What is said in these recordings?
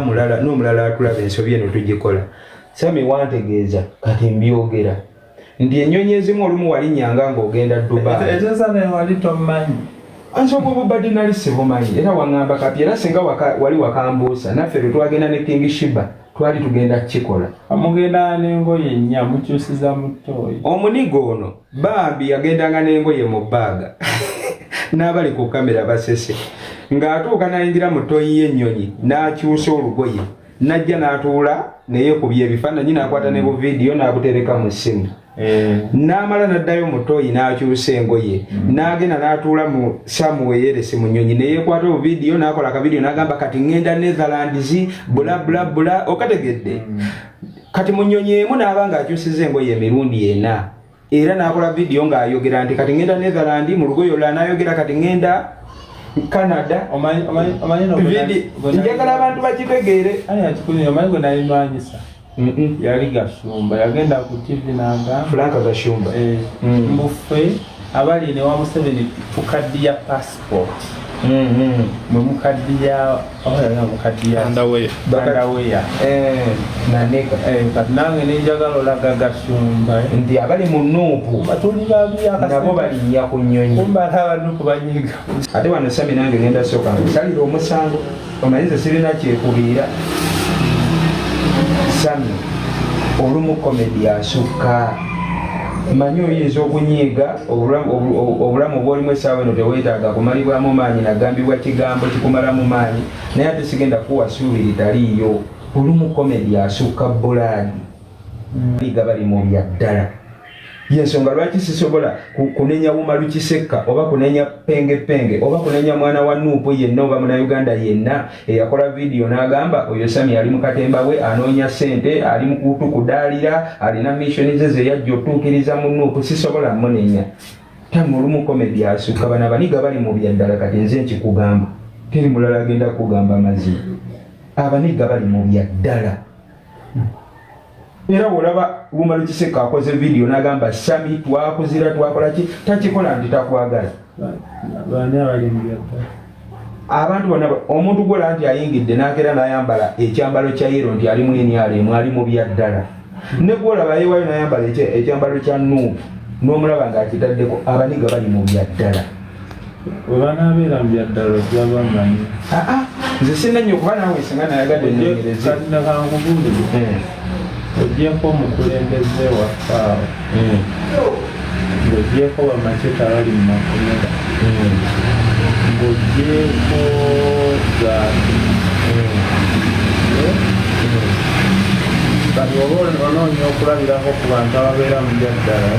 mulala n'omulala atulaba ensobi eno tugikola. Sami wantegeeza kati mbyogera ndi ennyonyi ezimu olumu walinnyanga ng'ogenda Dubai. Ezazana wali tomanyi. Ansobola obubadde nali sibumanyi era waŋŋamba kapi era singa wali wakambuusa naffe lwe twagenda ne King Shiba twali tugenda kikola. Amugenda n'engoye nnya mukyusiza mu ttooyi. Omunigo ono bambi yagendanga n'engoye mu bbaaga n'abali ku kamera basese ng'atuuka n'ayingira mu ttooyi y'ennyonyi n'akyusa olugoye najja n'atuula neyeekubya ebifaananyi n'akwata ne bu vidiyo n'abutereka mu ssimu. N'amala n'addayo mu ttooyi n'akyusa engoye n'agenda n'atuula mu Samuel mu nnyonyi neyeekwata obu vidiyo n'akola akavidiyo n'agamba kati ŋŋenda Netherlands bula bula bula okategedde. Kati mu nnyonyi emu n'aba ng'akyusiza engoye emirundi ena era n'akola vidiyo ng'ayogera nti kati ŋŋenda Netherlands mu lugoye olulala n'ayogera kati ŋŋenda Canada. Njagala abantu bakitegeere. Omanyi gwe nalimanyisa yali Gashumba yagenda ku TV n'agamba Franka Gashumba muffe abali ne wa Museveni tukaddiya passport mwe mukaddiya Bandaweya naneka kati nange nenjagala olaga Gashumba nti abali mu Nuupu batuli babi nabo balinnya ku nnyonyi kumba abantu kubanyiga ate wano Sami nange ngenda sooka nsalira omusango omanyize sirina kyekubiira. Sami olumu komedi asukka manyi oyinza okunyiiga obulamu bw'olimu essaawa eno teweetaaga kumalibwamu maanyi nagambibwa kigambo kikumalamu maanyi naye ate sigenda kuwasuubiri taliiyo. Olumu komedi asukka bulaadi liga bali mu bya ddala yensonga lwaki sisobola kunenya Wumalu Kisekka oba kunenya Penge oba kunenya mwana wa Nuupu yenna oba Munnayuganda yenna eyakola vidiyo n'agamba oyo Sami ali mu katemba we anoonya ssente ali mu kutukudaalira alina missioni ze yajja otuukiriza mu Nuupu sisobola munenya. Tamu olumu komedi asukka bano abaniga bali mu bya ddala kati nze nkikugamba teri mulala agenda kugamba mazima abaniga bali mu bya ddala. Era olaba Wumalu Kisekka akoze vidiyo n'agamba Sami twakuzira twakola ki takikola nti takwagala. Abantu bonna omuntu gwola nti ayingidde n'akeera n'ayambala ekyambalo kya yero nti ali mu NRM ali mu bya ddala. Ne gwolaba yeewayo n'ayambala ekyambalo kya Nuupu n'omulaba ng'akitaddeko abaniga bali mu bya ddala. Bwe banaabeera mu bya ddala ojja bamanyi. Nze sinannya okuba naawe singa nayagadde nnyonyereze. Ogyeko omukulembeze waffe awo ng'ogyeko bamaketa bali mu makomera ng'ogyeko zaati kati oba onoonya okulabirako ku bantu ababeera mu bya ddala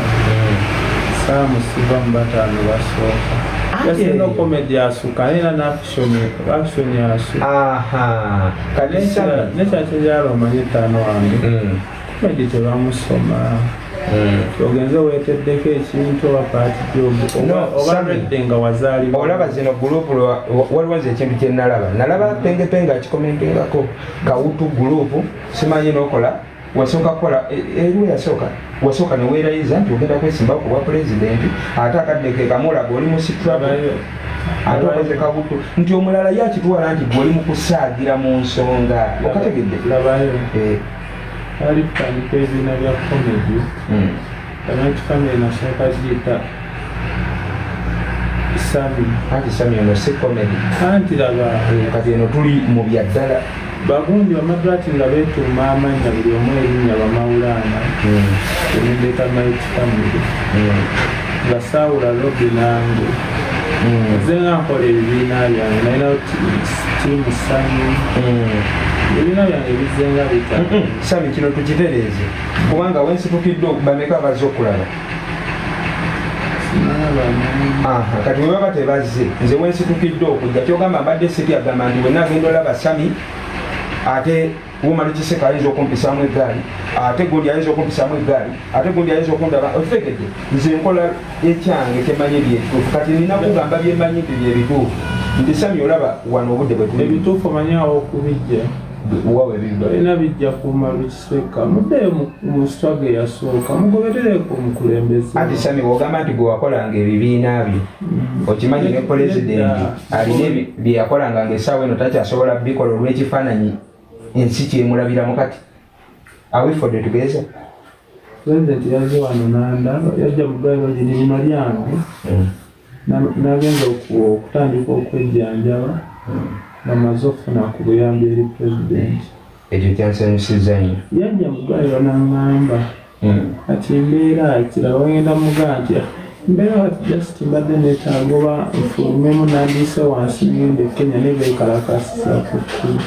saamusiba mu bataano basooka yasinga komedi asuka era n'action asuka nekyakyejala omanye ttaano wange komedi tebamusoma ogenze weeteddeko ekintu oba paati oba redde nga wazaalibwa. Olaba zino gurupu waliwo nze ekintu kye nalaba Penge akikomentengako Kawutu gurupu simanyi n'okola wasooka kukola eriwe wasooka ne weerayiza nti ogenda kwesimba ku bwa pulezidenti ate akadde ke kamulaga oli mu sitraba ate okoze Kawutu nti omulala yakitwala nti gwoli mu kusaagira mu nsonga okategedde ali kutandika ebibiina bya komedi abantu famire nasooka giyita Sami ono si komedi anti laba kati eno tuli mu bya ddala. Bagundi bamadrati nga beetuuma amannya buli omu erinnya Bamawulana enindeeta Mighty Family Basaawula Lobby nange nze nga nkola ebibiina byange nalina tiimu Sami ebibiina byange bizenga bita Sami kino tukitereeze kubanga wensitukidde bameka abazze okulaba kati bwe baba tebazze nze wensitukidde okujja kyogamba mbadde sityagamba nti wenna agenda olaba Sami ate Wumalu Kisekka ayinza okumpisaamu eggaali ate gundi ayinza okumpisaamu eggaali ate gundi ayinza okundaba okitegedde nze nkola ekyange temanyi byebituufu kati nina kugamba byemanyi nti byebituufu nti Sami olaba wano obudde bwe tuli ebituufu omanyawo okubijja wawe biba balina bijja ku Wumalu Kisekka muddeyo mu struggle eyasooka mugoberereko omukulembeze ati Sami bw'ogamba nti gwe wakolanga ebibiina byo okimanyi ne pulezidenti alina bye yakolanga ng'essaawa eno takyasobola bikola olw'ekifaananyi ensi kyemulabiramu kati awifodde tugeza president yaze wano nandaba yajja mu ddwaliro lino lyange n'agenza okutandika okwejjanjaba ng'amaze okufuna ku buyambi eri pulezidenti. Ekyo kyansanyusiza nnyo. Yajja mu ddwaliro n'aŋŋamba kati mbeera kiraba ngenda mugamba nti mbeera kati just mbadde neetaaga oba nfulumemu nandiise wansi ngende Kenya ne beekalakasisa ku kkulu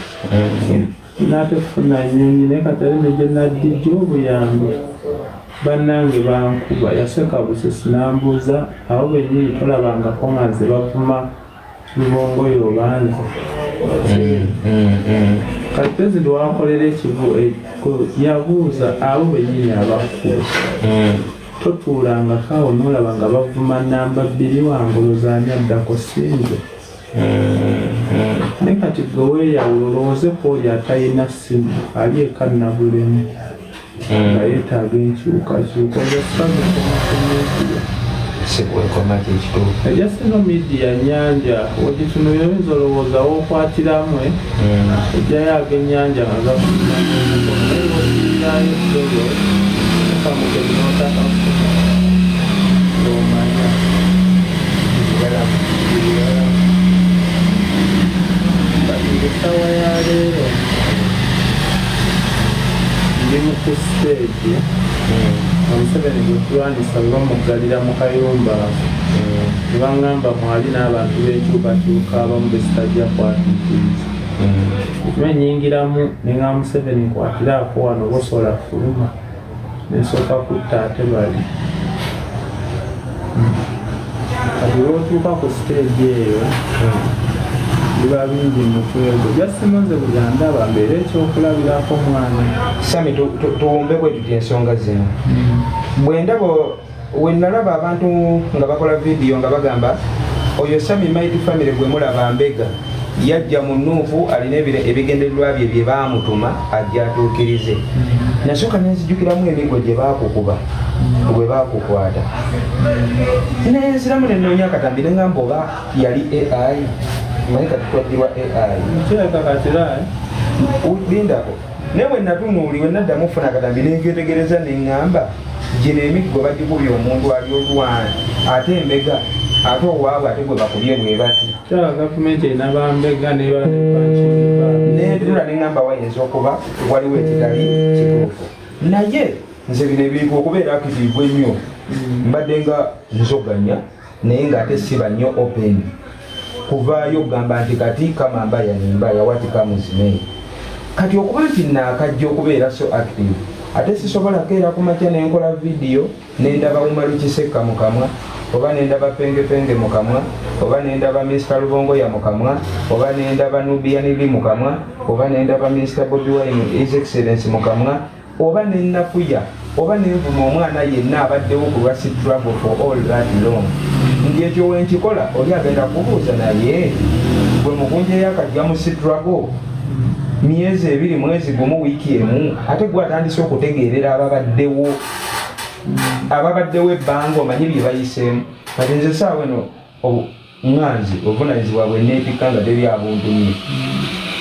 naate kufuna nnyonyi naye kati ate ne gye naddijja obuyambi bannange bankuba yaseka busesi n'ambuuza awo bennyini tolabangako nga nze bavuma lubongoyo obanze kati pulezidenti wakolera yabuuza abo bennyini abakuba totuulangako awo n'olaba nga bavuma namba 2 wangolozaani addako sinze naye kati gwe weeyawula olowoozeku oli atalina ssimu ali eka nabulemu nga yeetaaga enkyukakyuka ejja sino midiya nyanja wegitunuyo oyinza olowooza wookwatiramu ejjayo ag'ennyanja nga gakunayoosirirayo solo kamugezi n'otaka omanya esawa ya leero ndi mu ku stage Museveni gwe tulwanisa bwe bamuggalira mu kayumba ne baŋŋamba mwali n'abantu b'enkyukakyuka abamu besitajja kwatiikiriza ekime nnyingiramu ne nga Museveni nkwatiraako wano oba osobola fuluma nensooka kutta ate bali kati lw'otuuka ku stage eyo biba bingi mu kwego jasimonze buli andaba mbeera ekyokulabirako mwana Sami tuwumbe bwe tuti ensonga zino bwe ndaba we nalaba abantu nga bakola vidiyo nga bagamba oyo Sami Mighty Family gwe mulaba Mbega yajja mu Nuufu alina ebigendererwa bye bye baamutuma ajja atuukirize nasooka nenzijukiramu emigo gye baakukuba bwe baakukwata nenziramu nenoonya akatambi nengamba oba yali AI manyi kati twaddirwa AI kyekakatira lindako naye bwe natunuuli we naddamu ofuna akatambi nengetegereza neŋŋamba gino emiggo bagikubye omuntu ali olwanyi ate Mbega ate owaabwe ate gwe bakubye bwe bati gavumenti erina bambega netula neŋŋamba wayinza okuba waliwo ekitali kituufu naye nze bino ebintu okubeera akitiibwe nnyo mbadde nga nzoganya naye ng'ate siba nnyo open kuvaayo okugamba nti kati kama mbaya nimbaya wati kamuzimei kati okuba nti naakajja okubeera so active ate sisobola keera kumakya nenkola vidiyo nendaba Umaru Kisekka mu kamwa oba nendaba Pengepenge mu kamwa oba nendaba Mr. Lubongoya mu kamwa oba nendaba Nubia Nili mu kamwa oba nendaba Mr. Bobi Wine His Excellency mu kamwa oba nennakuya oba nenvuma omwana yenna abaddewo ku lwa struggle for all that long ndi ekyo wenkikola oli agenda kubuuza naye gwe mugunje yakajja mu struggle myezi 2 mwezi gumu wiiki emu ate gwe atandise okutegeerera ababaddewo ebbanga omanyi bye bayiseemu kati nze saawa eno ŋŋanzi obuvunanyizibwa bwe neepika nga tebyabuntumye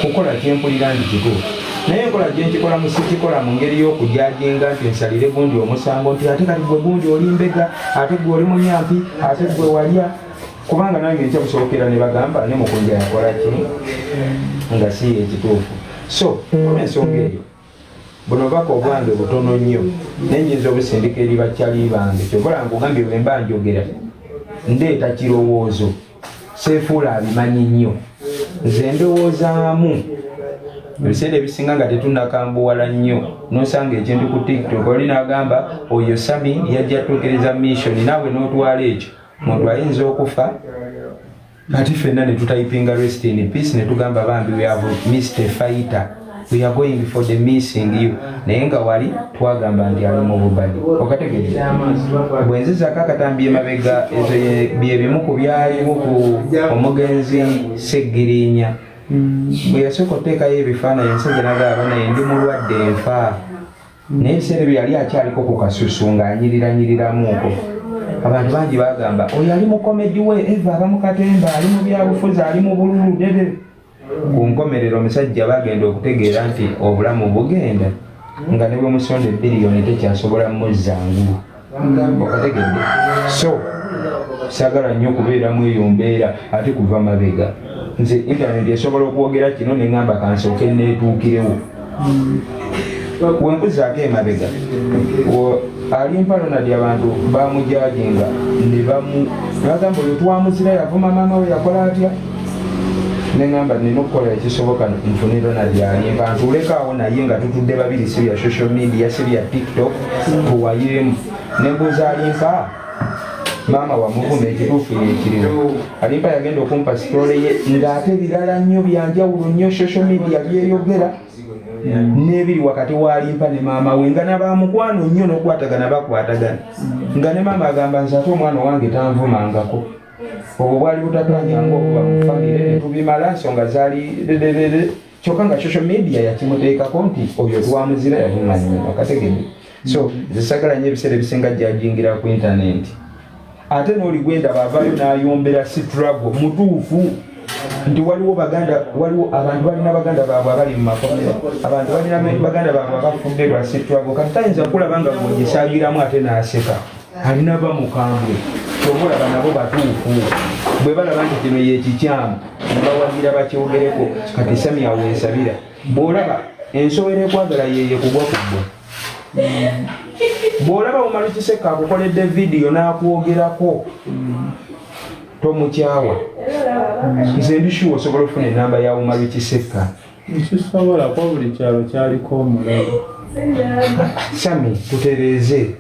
kukola kyempulira nti kituufu naye enkola gyenkikola musikikola mu ngeri y'okujajinga nti nsalire gundi omusango nti ate kati gwe gundi oli Mbega ate gwe oli Munyampi ate gwe walya kubanga nange nkya kusookera ne bagamba ne Mukunja yakola ki nga si ekituufu so olw'ensonga eyo buno bubaka obwange butono nnyo nenyinza obusindika eri bakyali bange kyokola nkugambye bwe mba njogera ndeeta kirowoozo seefuula abimanyi nnyo nze ndowoozaamu ebiseera ebisinga nga tetunnakambuwala nnyo nosanga ekintu ku TikTok oli n'agamba oyo Sami yajja atuukiriza mission naawe n'otwala ekyo muntu ayinza okufa ate ffenna ne tutayipinga rest in peace ne tugamba bambi we have missed a fighter we are going for the missing you naye nga wali twagamba nti ali mu bubadi okategeeza bwe nzizako akatambi emabega ezo bye bimu ku byalimu ku omugenzi Seggirinya bwe yasooka oteekayo ebifaananyi ensajja nagamba naye ndi mulwadde enfa naye ebiseera ebyo yali akyaliko ku kasusu ng'anyiriranyiriramuuko abantu bangi bagamba oyo ali mu komedi we eva abamukatemba ali mu byabufuzi ali mu bululu dede ku nkomerero omusajja bagenda okutegeera nti obulamu bugenda nga ne bwe musonda ebiriyoni tekyasobola muzangulu okategedde so sagala nnyo okubeeramu eyo mbeera ate kuva mabega nze intaneti esobola okwogera kino neŋŋamba kansooke neetuukirewo wenkuzaako emabega alimpalonadi abantu bamujajinga nebagamba oyo twamuzira yavuma maama we yakola atya neŋŋamba nina okukola ekisoboka nfune Ronald alimpa ntulekaawo naye nga tutudde babiri si bya social media si bya tiktok tuwayemu nembuuza alimpa maama wamuvuma ekituufu yekiriwo alimpa yagenda okumpa sitole ye ng'ate birala nnyo byanjawulo nnyo social media byeyogera n'ebiri wakati walimpa ne maama we nga nabamukwano nnyo n'okwatagana bakwatagana nga ne maama agamba nze ate omwana owange tanvumangako obwo bwali butatanyanga okuba mu famire netubimala nsonga zaali kyokka nga social media yakimuteekako nti oyo twamuzira yavumanyi akategedde so zisagala nnyo ebiseera ebisinga jajingira ku intaneti ate n'oli gwenda baavayo n'ayombera sitrago mutuufu nti waliwo abantu balina baganda baabwe abali mu makomera abantu balina baganda baabwe abafudde lwa sitrago kati tayinza kulaba nga gwegisaagiramu ate n'aseka alina bamukambwe kyomulaba nabo batuufu bwe balaba nti kino yekikyamu nebawagira bakyogereko kati sami awensabira bw'olaba ensowera ekwagala yeye kugwa kuggwa bw'olaba Umaru akukoledde vidiyo n'akwogerako tomukyawa nze ndishuwa osobola okufuna enamba ya Umaru Kiseka nkisobola kuba buli kyalo kyaliko omulabe sami tutereeze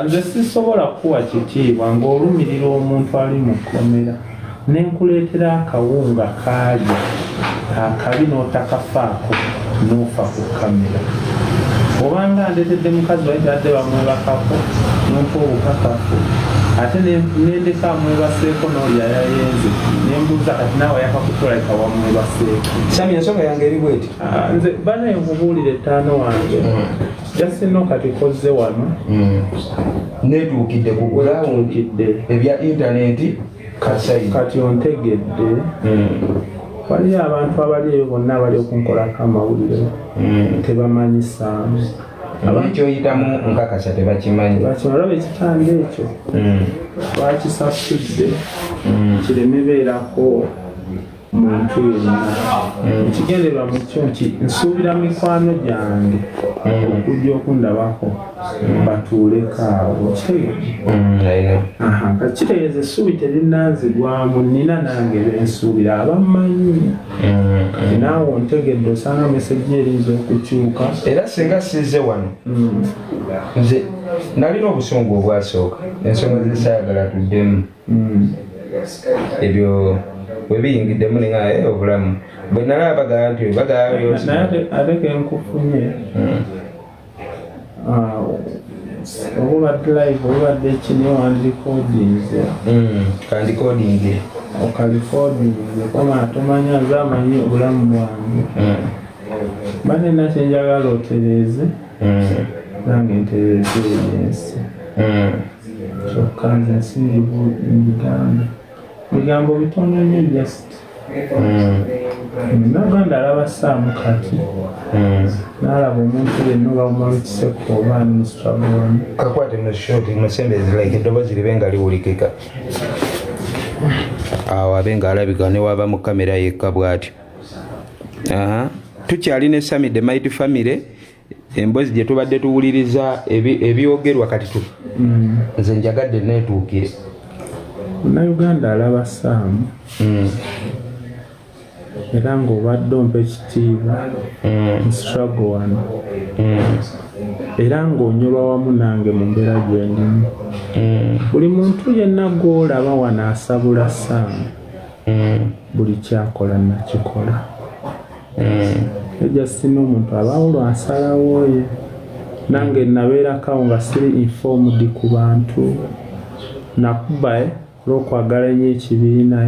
nze sisobola kuwa kitiibwa ng'olumirira omuntu ali mu kkomera nenkuleetera akawunga kaalya akabi n'otakafaako n'ofa ku kamera obanga ndeetedde mukazi wayitadde bamwebakako nompa obukakafu ate nendeka amwebaseeko n'oli ayayenze nembuuza kati naawe yakakutolaleka wamwebaseeko sami ensonga yange eri bweti nze bana enkubuulire ttaano wange jasino kati kozze wano netuukidde ku gulawunkidde ebya intaneti kasayi kati ontegedde waliyo abantu abali eyo bonna abali okunkolako amawulire tebamanyisaamu ekyoyitamu nkakasa tebakimanyi olaba ekitanda ekyo bakisasudde kireme beerako muntu yenna ekigendererwa mu kyo nti nsuubira mikwano gyange okujja okundabako batuulekaawo kitegeeza essuubi terinanzigwamu nina nange bensuubira abammanyi kati naawe ontegedde osanga mesejja erinza okukyuka era singa sizze wano nze nalina obusungu obwasooka ensonga zisaayagala tuddemu ebyo webiyingiddemu ninga obulamu bwe nalaba bagala nti ate kenkufunye obubadde live obubadde ekini wandikodinze kandikodinge okalikodinze koma tomanya nze amanyi obulamu bwange bane nakyenjagala otereeze nange ntereeze ensi kyokka nze nsinzibu muganda bigambo bitono nnyo just naganda alaba saamu kati nalaba omuntu yenna oba Umaru Kiseko oba administrator kakwate mushoti musembezi like eddoboozi libe nga liwulikika awo abe nga alabika ne waba mu kamera yekka bw'atyo tukyali ne Sami the Mighty Family emboozi gye tubadde tuwuliriza ebyogerwa kati nze njagadde neetuukire Munnayuganda alaba saamu era ng'obadde ompa ekitiibwa struggle wano era ng'onyolwa wamu nange mu mbeera gyendimu buli muntu yenna gw'olaba wano asabula saamu buli kyakola nakikola eja sina omuntu abaawo lwansalawo ye nange nabeerakawo nga siri informed ku bantu nakuba olw'okwagala ennyo ekibiina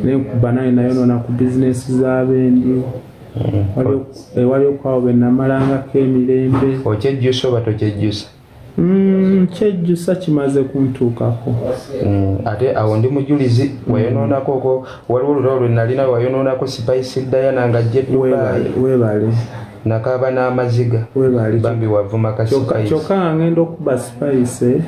nenkuba nayo noona ku bizinesi z'abendi wali okwawo be namalangako emirembe okyejjusa oba tokyejjusa Kyejjusa kimaze kuntuukako. Ate awo ndi mujulizi wayonoonako okwo waliwo olutalo lwe nalina wayonoonako Spice Diana nga ajja Dubai. Weebale. Nakaaba n'amaziga. Weebale. Bambi wavuma ka Spice. Kyokka ngenda okuba Spice.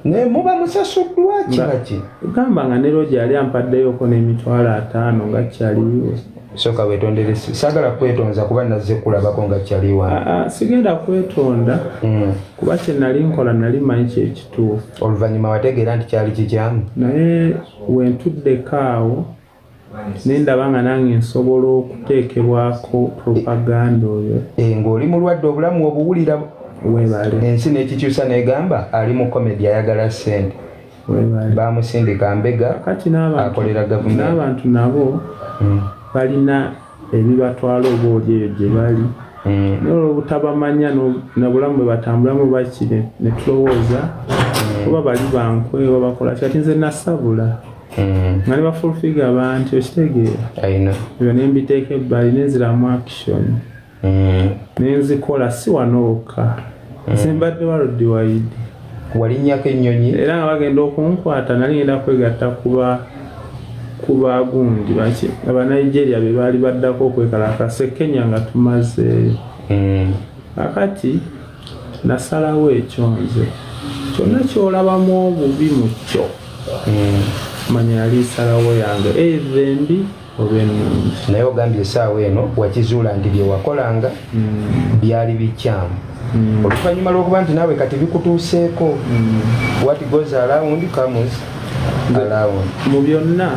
Ne muba musasuddwa kibaki. Gamba nga ne Roger yali ampaddeyooko n'Emitwalo 5 nga kyaliwo. Soka wetondere sagala kwetonza kuba nazze kulabako nga kyaliwa. Sigenda kwetonda kuba kye nali nkola nali manyi kyekituufu. Oluvannyuma wategeera nti kyali kikyamu. Naye wentuddeko awo nendaba nga nange nsobola okuteekebwako propaganda oyo. Ng'oli mulwadde obulamu obuwulira. Weebale. Ensi n'ekikyusa n'egamba ali mu komedi ayagala ssente. Weebale. Bamusindika mbega akolera gavumenti. N'abantu nabo balina ebibatwala obaoli eyo gye bali. N'olwobutabamanya n'obulamu bwe batambulamu bakire ne tulowooza oba bali bankwe oba bakola kati nze nasabula. Nga ne bafulfiga bantu okitegeera. Ebyo ne mbiteeka ebbali nenziramu action. Nenzikola si wanooka. Nze mbadde World Wide. Walinnyako ennyonyi. Era nga bagenda okunkwata nali ngenda kwegatta kuba gundi baki aba Nigeria be bali baddako okwekalakasa Kenya nga tumazeeyo. Akati nasalawo ekyo nze kyonna kyolabamu obubi mu kyo manya yali salawo yange embi oba ennungi. Naye ogambye essaawa eno wakizuula nti bye wakolanga byali bikyamu. Oluvannyuma lw'okuba nti naawe kati bikutuuseeko. What goes around comes around. Mu byonna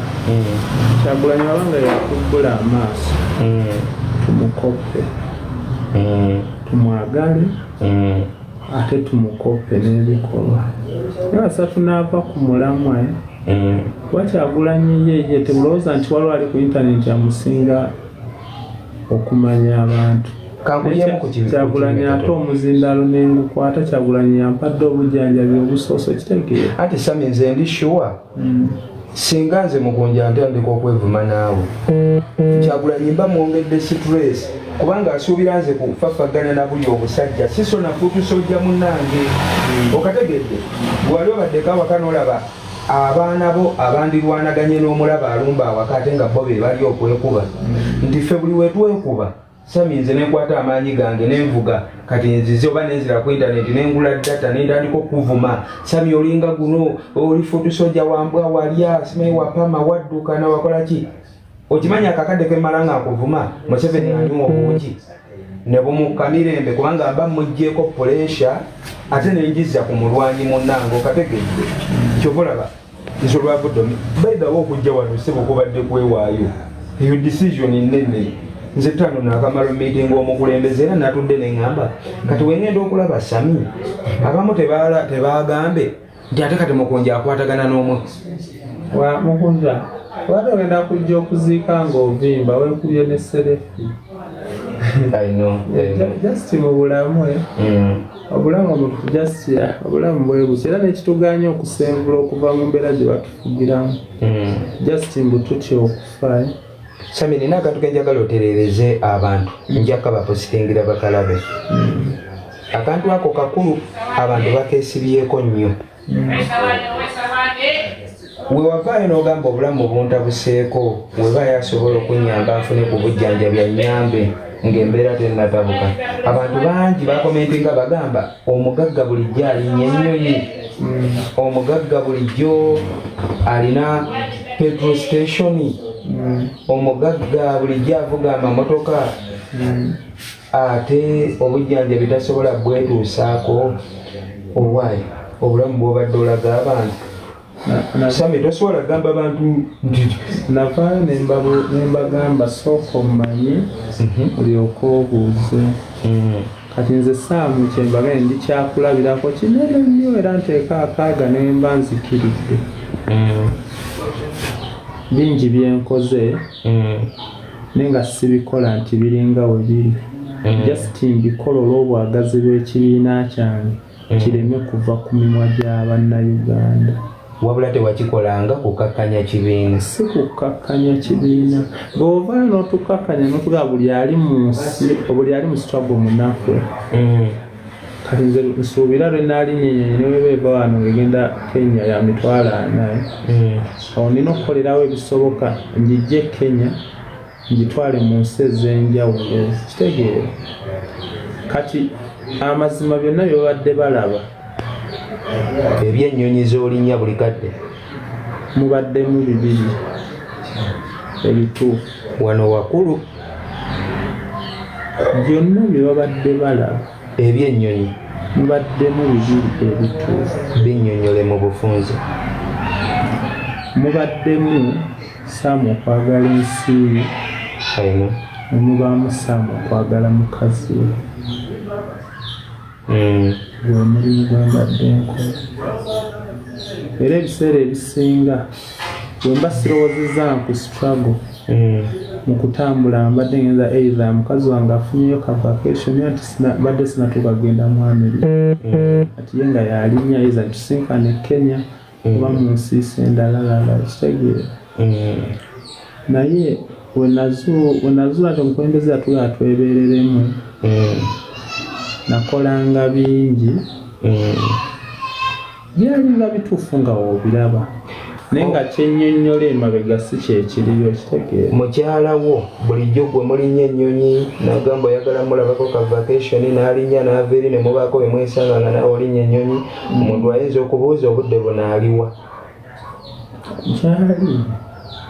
Kyagulanyi wabanga yakubbula amaaso tumukope tumwagale ate tumukope n'ebikolwa. Basatu n'ava ku mulamwa Kyagulanyi ye temulowooza nti waliwo ali ku intaneti amusinga okumanya abantu. Kyagulanyi ate omuzindaalo n'engukwata Kyagulanyi yampadde obujjanjabi obusooso kitegeera. Ati Sami nze ndi sure singa nze mugunja ntandika okwevuma naawe Kyagulanyi mba mwongedde stress kubanga asuubira nze kufafagana na buli obusajja siso nafutusojja munnange okategedde bwali obaddeko awaka n'olaba abaana bo abandirwanaganye n'omulaba alumba awaka ate nga bo be bali okwekuba nti ffe buli wetwekuba Sami nze nenkwata amaanyi gange nenvuga kati nzize oba nenzira ku internet nengula data nendandika okuvuma Sami olinga guno oli fotosoja wambwa walya simayi wapama wadduka na wakola ki okimanya akakadde kemalanga akuvuma Museveni anywa obuki ne bumukamirembe kubanga mba mujjeko pressure ate nenjiza ku mulwanyi munnange okategedde kyobolaba nso lwavuddomi baidawo okujja wano sebo kubadde kwewaayo eyo decision nnene nze tano nakamalo meeting omukulembeze era natudde neŋŋamba kati wengenda okulaba Sami abamu tebaagambe nti ate kati mukunja akwatagana n'omwe mukunja wate ogenda kujja okuziika ng'ovimba wekubye ne serefi just mu bulamu obulamu omuntu just obulamu bwe buti era nekituganya okusengula okuva mu mbeera gye batufugiramu just mbu tutya okufa. Sami nina akantu kenjagala otereereze abantu njaka bapositingira bakalabe akantu ako kakulu abantu bakeesibyeko nnyo wewavaayo n'ogamba obulamu buntabuseeko weba yasobola okunyamba nfune ku bujjanjabi annyambe ng'embeera tennatabuka. Abantu bangi bakomentinga bagamba omugagga bulijjo alinnya ennyonyi omugagga bulijjo alina petrol station omugagga bulijjo avuga amamotoka ate obujjanjabi tasobola bwetuusaako owaayi obulamu bw'obadde olaga abantu. Sami tosobola gamba abantu navaayo nembagamba sooka omanyi olyoke obuuze kati nze saamu kyembagaye ndi kyakulabirako kinene nnyo era nteeka akaaga nemba nzikiridde bingi byenkoze naye nga sibikola nti biringa we biri just mbikola olw'obwagazi bw'ekibiina kyange kireme kuva ku mimwa gy'abannayuganda. Wabula tewakikolanga kukakkanya kibiina? Si kukakkanya kibiina. Bw'ovaayo n'otukakkanya n'otugaba buli ali mu nsi buli ali mu struggle munaku kati nze nsuubira lwe naalinnya ennyonyi ne weba eva wano ng'egenda Kenya ya mitwalo 4 awo nina okukolerawo ebisoboka ngijje Kenya ngitwale mu nsi ez'enjawulo kitegeera kati amazima byonna byebabadde balaba ebyennyonyi z'olinnya buli kadde mubaddemu 2 ebituufu wano wakulu byonna byebabadde balaba ebyennyonyi mubaddemu 2 ebituufu binnyonnyole mu bufunze mubaddemu Saamu okwagala ensi ye mubaamu Saamu okwagala mukazi we gwe mulimu gwembadde nkola era ebiseera ebisinga bwe mba sirowoozezza ku struggle mu kutambula mbadde ngenza either mukazi wange afunyeyo ka vacation anti mbadde sinatuuka kugenda mu America ati ye nga yalinnya either tusinkane Kenya oba mu nsiisi endalalala kitegeera naye wenazuula nti omukulembeze yatula atwebereremu nakolanga bingi byalinga bituufu nga woobiraba naye nga kyennyonnyola emabega si kyekiriyo kitegeera mukyala wo bulijjo gwe mulinnya ennyonyi n'agamba oyagala mulabako ka vacation n'alinnya n'ava eri ne mubaako bwe mwesanga nga nawe olinnya ennyonyi omuntu ayinza okubuuza obudde bunaaliwa kyali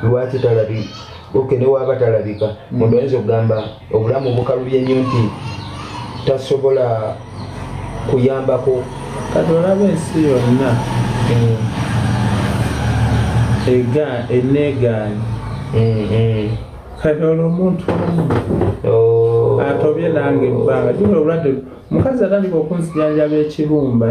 lwaki talabika oke ne waaba talabika omuntu ayinza okugamba obulamu bukalubye nnyo nti tasobola kuyambako kati olaba ensi yonna eneegaanye kati olwo omuntu atobye nange ebbanga jula obulwadde mukazi atandika okunzijanjaba ekibumba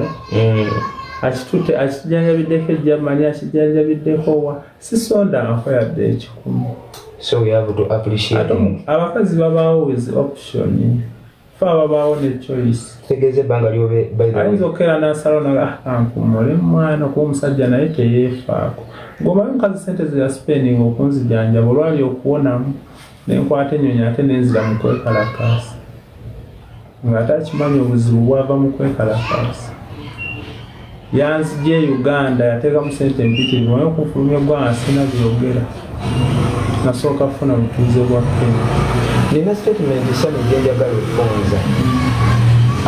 akijanjabiddeko ejjamani akijanjabiddeko wa sisonda nfa yadde ekikumi so we have to appreciate abakazi babaawo with option fe ababaawo ne choice tegeeza ebbanga lyobe ayinza okkeera n'asalawo ankumule mwana kuba omusajja naye teyeefaako ng'omanyi mukazi sente ze yaspending okunzijanjaba olwali okuwonamu nenkwata ennyonyi ate nenzira mu kwekalakaasa ng'ate akimanyi obuzibu bwava mu kwekalakaasa yanzigye Uganda yateekamu sente empitirivu naye okufulumya eggwanga sina byogera nasooka kufuna butuuze bwa Kenya nina statement Sami gyenjagala okufunza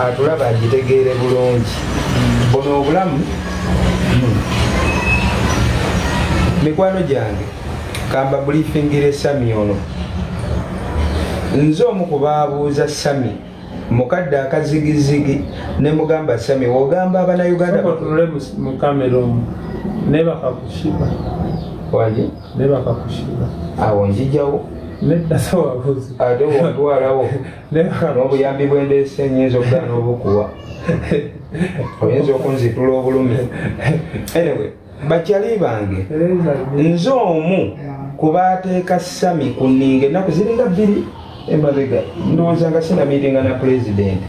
atulaba agitegeere bulungi buno obulamu mikwano gyange kamba briefingire Sami ono nze omu kubaabuuza Sami mukadde akazigizigi ne mugamba Sami wogamba abannayuganda tunule mu kamera omu nebaka kushiba waje nebaka kushiba awo njijjawo nedda sawabuzi ate wotwalawo n'obuyambi bwendeese nyinza okugaana obukuwa oyinza okunzitula obulumi anyway bakyali bange nze omu kubaateeka Sami ku nninga ennaku ziringa 2 emabega ndowooza nga sinamiitinga na president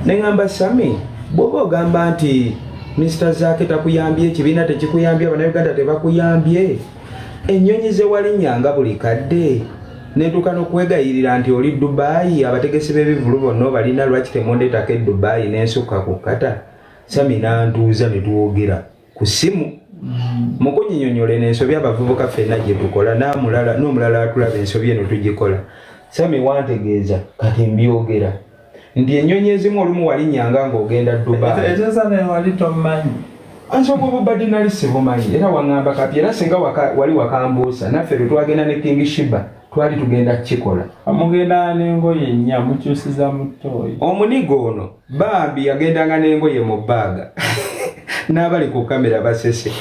neŋŋamba Sami bw'oba ogamba nti Mr. Zaake takuyambye ekibiina tekikuyambye abannayuganda tebakuyambye ennyonyi ze walinnyanga buli kadde netuuka n'okwegayirira nti oli Dubai abategesi b'ebivulu bonna balina lwaki temundeetako e Dubai n'ensukka ku kata Sami n'antuuza ne twogera ku ssimu mu kunyinyonnyola ensobi abavubuka ffenna gye tukola n'omulala atulaba ensobi eno tugikola Sami wantegeeza kati mbyogera nti ennyonyi ezimu olumu walinnyanga ng'ogenda Dubai ezo zana wali tomanyi ansooka obubadde nali sibumanyi era waŋŋamba kati era singa wali wakambuusa naffe lwe twagenda ne King Shiba twali tugenda kukikola amugenda n'engoye nnya mukyusiza mu ttooyi omunigo ono bambi yagendanga n'engoye mu bbaaga n'abali ku kamera basese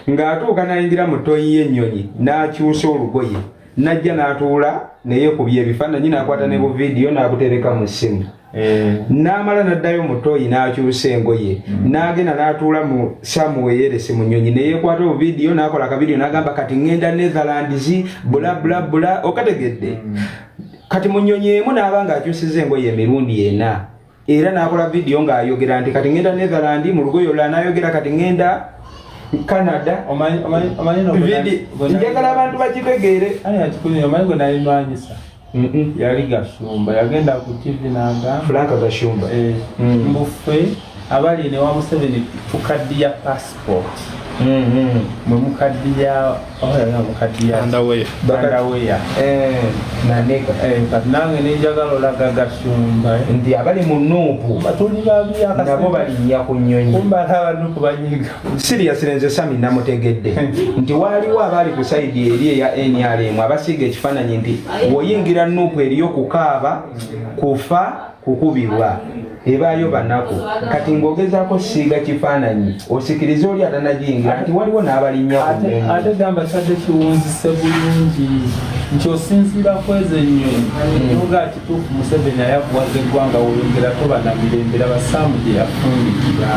ng'atuuka n'ayingira mu ttooyi y'ennyonyi n'akyusa olugoye najja n'atuula neyeekubya ebifaananyi n'akwata ne bu vidiyo n'abutereka mu ssimu n'amala n'addayo mu ttooyi n'akyusa engoye n'agenda n'atuula mu samuweyeresi mu nnyonyi neyeekwata obu vidiyo n'akola akavidiyo n'agamba kati ŋŋenda Netherlands bula bula bula okategedde kati mu nnyonyi emu n'aba ng'akyusiza engoye emirundi 4 era n'akola vidiyo ng'ayogera nti kati ŋŋenda Netherlands mu lugoye olulala n'ayogera kati ŋŋenda Canada njagala abantu bakitegeere omanyi gwe nalimanyisa yali Gashumba yagenda ku TV nanga Frank Gashumba mbufe abali ne wa Museveni tukaddiya passport mwe mukaddiya mukaddiya Underwear naneka kati nange nenjagala olaga Gashumba nti abali mu Nuupu batuli babi nabo balinnya ku nnyonyi kumbala abantu kubanyiga Sirius Lenze Sami namutegedde nti waliwo abali ku saidi eri eya NRM abasiga ekifaananyi nti bw'oyingira Nuupu eriyo kukaaba kufa kukubirwa ebaayo banaku kati ng'ogezaako siiga kifaananyi osikiriza oli atanagiyingira nti waliwo n'abalinnya ku nnyonyi ate gamba kyadde kiwunzise bulungi nti osinziira kweza ennyonyi noga ati tuufu Museveni ayakuwaza eggwanga woyongera toba na mirembe Basaamu gye yafundikira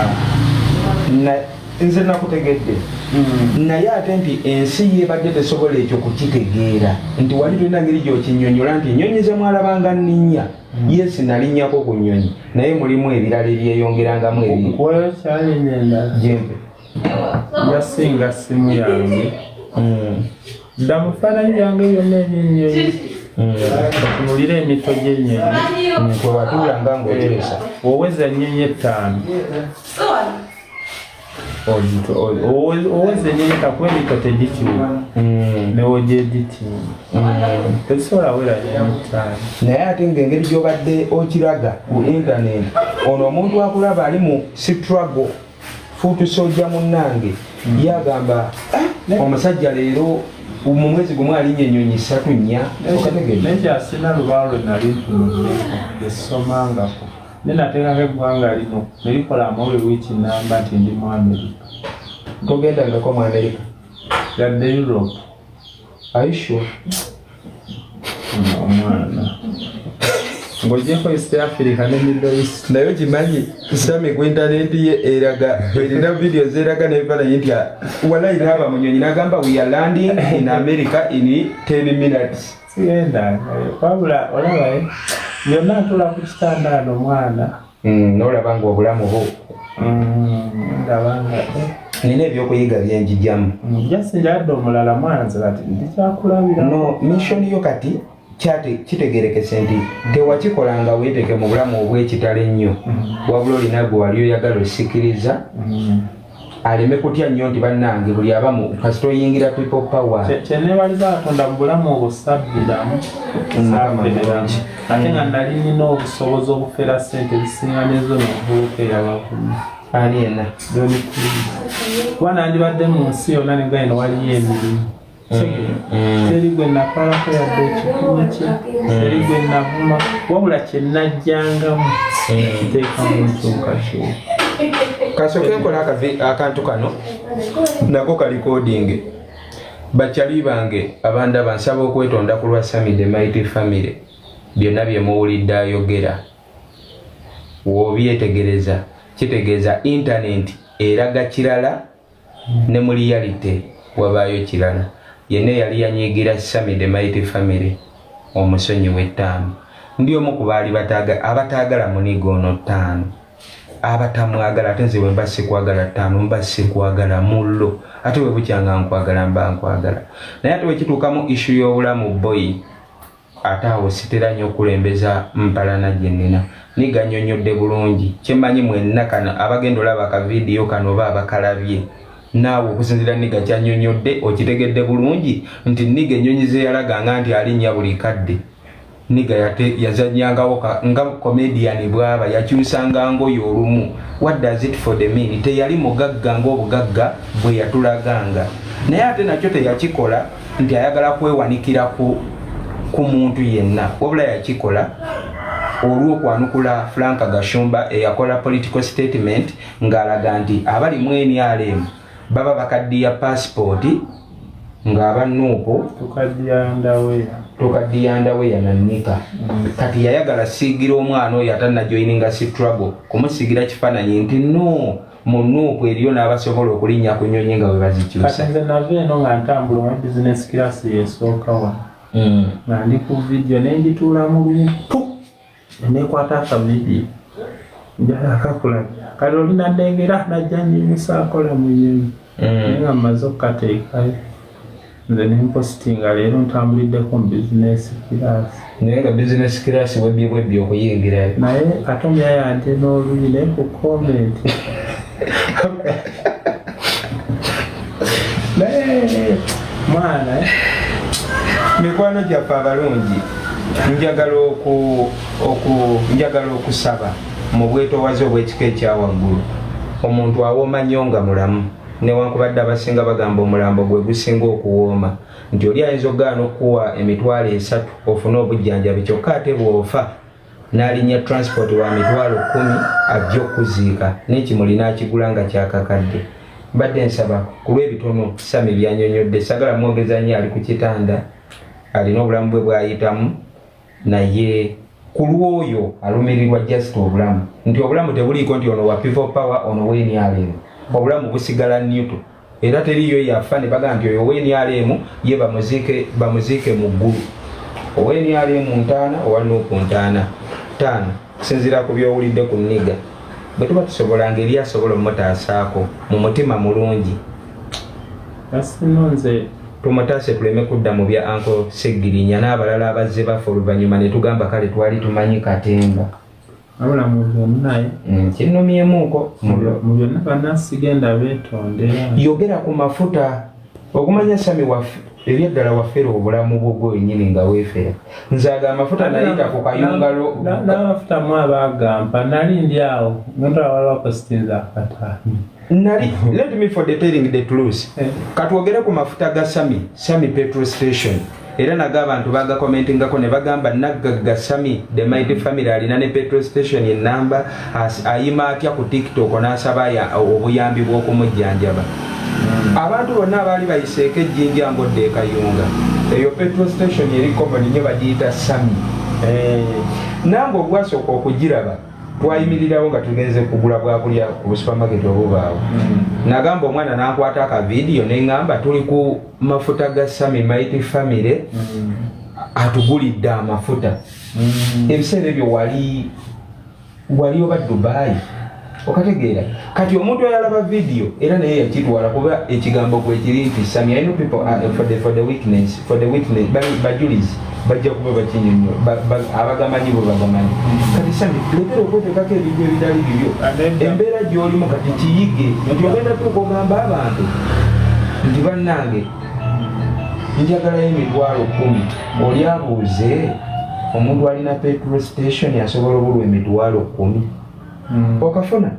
nze nakutegedde naye ate nti ensi yebadde tesobola ekyo kukitegeera nti wali tulina ngeri gyokinyonyola nti ennyonyi ze mwalabanga nninnya yesi nalinnyako ku nnyonyi naye mulimu ebirala ebyeyongerangamu ebikwayo kyayenyenda jembe yasinga simu yange dda mufaananyi byange byonna ebyennyonyi otunulira emito gy'ennyonyi kwe watuulanga ng'oteesa oweza ennyonyi 5 oweza ennyonyi takuba emito tegikiwa newogyeditinga tezisobola wera naye ate ng'engeri gy'obadde okiraga ku intaneti ono omuntu akulaba ali mu struggle fuutusojja munnange yagamba omusajja leero mu mwezi gumu alinya ennyonyi 3-4 nekyasina lubaalo lwe nali ntunudde esomangako nenateekako eggwanga lino nelikola amawe wiiki namba nti ndi mu Amerika togendangako mu Amerika yadde Europe aisho omwana ng'ogyeko East Africa ne Middle East naye kimanyi Sami ku intaneti ye eraga erina video zeraga n'ebifaananyi nti walayi naaba mu nnyonyi n'agamba we are landing in America in 10 minutes sigenda wabula olabaye byonna ntula ku kitanda ano omwana n'olaba ng'obulamu bwo ndabanga nina ebyokuyiga byenjijjamu jasinjadde omulala mwanze kati ndikyakulabira no mission yo kati kitegerekese nti tewakikolanga weeteke mu bulamu obw'ekitalo ennyo wabula olina gwe wali oyagala osikiriza aleme kutya nnyo nti bannange buli abamu kasita oyingira people power kyeneebaliza Katonda mu bulamu obusabbiramu ate nga nali nina obusobozi obufera ssente ezisinga nezo nobuvubuka eyabakumi ani yenna kuba nandibadde mu nsi yonna nenga eno waliyo emirimu teri gwe nakolako yadde ekikumi kye teri gwe navuma wabula kyenajjangamu nteekamu nkyukakyuka kasooke nkola akantu kano nako kalikodinge bakyali bange abandaba nsaba okwetonda ku lwa Sami the Mighty Family byonna bye muwulidde ayogera w'obyetegereza kitegeeza intaneti eraga kirala ne mu reality wabaayo kirala yenna yali yanyiigira Sami the Mighty Family omusonyi w'ettaano ndi omu ku baali abataagala munigo ono 5 abatamwagala ate nze bwe mba sikwagala 5 mba sikwagala mullo ate bwe bukyanga nkwagala mba nkwagala naye ate bwe kituukamu ishu y'obulamu boy ate awo sitera nnyo okulembeza mpalana gye nnina niganyonyodde bulungi kyemmanyi mwenna kano abagenda olaba akavidiyo kano oba abakalabye naawe okusinzira niga kyanyonyodde okitegedde bulungi nti niga ennyonyi ze yalaganga nti alinnya buli kadde niga yazannyangawo nga comedian bwaba yakyusanga ngoyo olumu what does it for the mean teyali mugagga ng'obugagga bwe yatulaganga naye ate nakyo teyakikola nti ayagala kwewanikira ku muntu yenna wabula yakikola olw'okwanukula Frank Gashumba eyakola political statement ng'alaga nti abali mu NRM baba bakaddiya passport ng'aba Nuupu tukaddiya ndaweya nanika kati yayagala siigira omwana oyo atannajoyininga struggle kumusiigira kifaananyi nti no mu Nuupu eriyo n'abasobola okulinnya ku nnyonyi nga bwe bazikyusa kati nze nava eno nga ntambula mu business class yesooka wa nga ndi ku video nenjituulamu lumu nekwata akavidiyo njala akakulabya kati olina ndengera najja nyimusa akola mu nnyonyi naye nga mmaze okukateekayo nze nimpositinga leero ntambuliddeko mu business class naye nga business class webyebwebyo okuyingira naye ate omuyaya ante n'olulimi naye ku comment naye mwana mikwano gyaffe abalungi njagala okusaba mu bwetoowaze obw'ekika ekyawaggulu omuntu awooma nnyo nga mulamu newankubadde abasinga bagamba omulambo gwe gusinga okuwooma nti oli ayinza okugaana okuwa emitwalo 3 ofune obujjanjabi kyokka ate bw'ofa n'alinnya transport wa mitwalo 10 ajja okuziika n'ekimuli n'akigula nga kyakakadde badde nsaba ku lw'ebitono Sami byanyonyodde sagala mwogeza nnyo ali ku kitanda alina obulamu bwe bwayitamu naye ku lw'oyo alumirirwa just obulamu nti obulamu tebuliiko nti ono wa people power ono w'enyalemu obulamu busigala nnyuto era teriyo yafa ne bagamba nti oyo w'enyalemu ye bamuziike mu ggulu ow'enyalemu ntaana owalina okuntaana 5 kusinziira ku byowulidde ku nniga bwe tuba tusobolanga eri asobola omutaasaako mu mutima mulungi asinonze tumutaase tuleme kudda mu bya Uncle Segirinya n'abalala abazze bafa oluvannyuma ne tugamba kale twali tumanyi katemba abula mu byonna kinnomyemuuko mu byonna bannasigenda beetondera yogera ku mafuta okumanya Sami waffe ebyaddala waffera obulamu bwo gwenyini nga weefera nzaaga amafuta nayita ku kayungalo n'amafuta mu abagampa nali ndi awo ngenda awalako sitinza akataano nali let me for the telling the truth katwogere ku mafuta ga Sami petrol station era naga abantu baga commentingako ne bagamba naggaga Sami the mighty family alina ne petrol station enamba ayima atya ku TikTok n'asaba obuyambi bw'okumujjanjaba abantu bonna abaali bayiseeko ejjinja ngodde ekayunga eyo petrol station eri company nyo bagiyita Sami nange ogwasooka okugiraba twayimirirawo nga tugenze kugula bwakulya ku supermarket obubaawo nagamba omwana nankwata aka video neŋŋamba tuli ku mafuta ga Sami mighty family atugulidde amafuta ebiseera ebyo wali oba Dubai okategeera kati omuntu oyalaba video era naye yakitwala kuba ekigambo kwe kiri nti Sami I know people are for the witness bajulizi bajja kuba bakinyonyo abagamanyi bwe bagamanyi kati Sami lekera okwetekako ebintu ebitali bibyo embeera gy'olimu kati kiyige nti ogenda tukugamba abantu nti bannange njagalayo emitwalo 10 oli abuuze omuntu alina petrol station asobola obulwa emitwalo 10 okafuna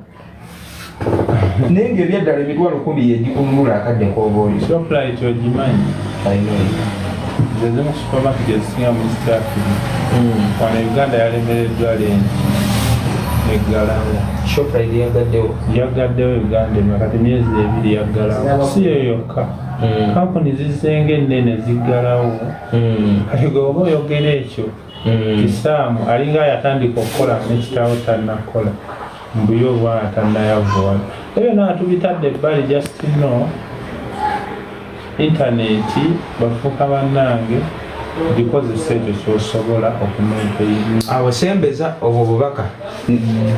naye ng'ebyaddala emitwalo 10 yegikununula akadde k'obaoli shoprite ogimanyi zezimu supermarket ezisinga mu East Africa wano Uganda yalemereddwa lengi eggalawo shoprite yagaddewo Uganda eno kati myezi 2 yaggalawo si yo yokka kampuni zizenga ennene ziggalawo kati gwe oba oyogera ekyo kisaamu alinga yatandika okukola nekitawo tannakola mbuyo obwana tannayavoola ebyo naatubitadde ebbali just no intaneti bafuuka bannange bikozesa ekyo kyosobola okumaintaina awo sembeza obwo bubaka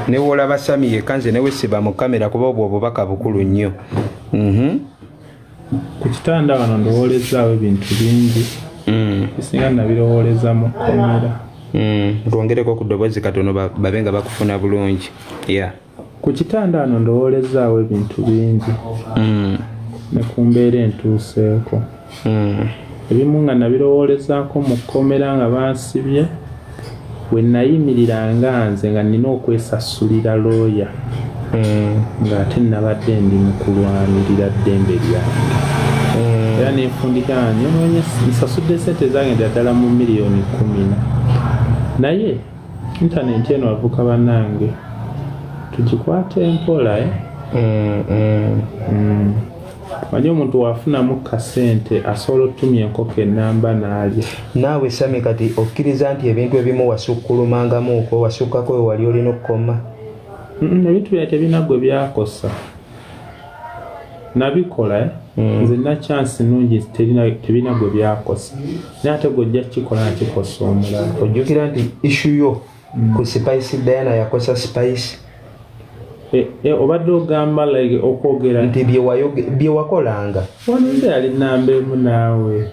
newoolaba Sami yekka nze newesiba mu kamera kuba obwo obubaka bukulu nnyo ku kitanda wano ndowoolezaawo ebintu bingi bisinga nabirowooleza mu kkomera twongereko ku ddoboozi katono babe nga bakufuna bulungi ku kitanda wano ndowoolezaawo ebintu bingi ne ku mbeera entuuseeko ebimu nga nabirowoolezaako mu kkomera nga bansibye we nayimiriranga nze nga nina okwesasulira looya ng'ate nabadde ndi mu kulwanirira ddembe lyange era nenfundika nyonoonye nsasudde sente zange ddala mu miliyoni 10 naye intaneti eno avuka bannange tugikwate empola manyi omuntu wafunamu kasente asobola otutumya enkoko enamba n'alya naawe Sami kati okkiriza nti ebintu ebimu wasukulumangamuuko wasukkako we wali olina okukoma ebintu bya tebina gwe byakosa nabikola nze nina chance nungi tebina gwe byakosa naye ate gwe kikola nakikosa omulala ojjukira nti issue yo ku Spice Diana yakosa Spice obadde ogamba like okwogera nti bye wakolanga wano nze yali namba emu naawe